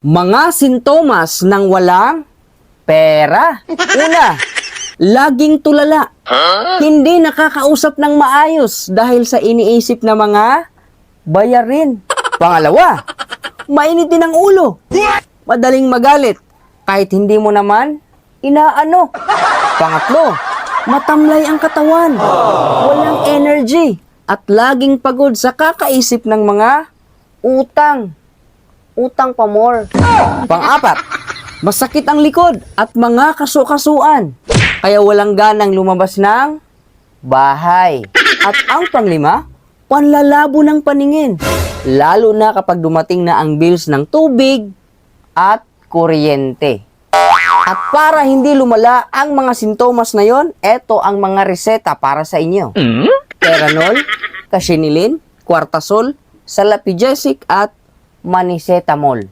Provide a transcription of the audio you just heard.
Mga sintomas ng walang pera. Una, laging tulala. Hindi nakakausap ng maayos dahil sa iniisip na mga bayarin. Pangalawa, mainit din ang ulo. Madaling magalit kahit hindi mo naman inaano. Pangatlo, matamlay ang katawan. Walang energy at laging pagod sa kakaisip ng mga utang. Utang pa more. Pang-apat, masakit ang likod at mga kasu-kasuan. Kaya walang ganang lumabas ng bahay. At ang panglima, panlalabo ng paningin. Lalo na kapag dumating na ang bills ng tubig at kuryente. At para hindi lumala ang mga sintomas na yon, eto ang mga reseta para sa inyo. Teranol, Casinilin, Quartasol, Salapigesic at Manicetamol.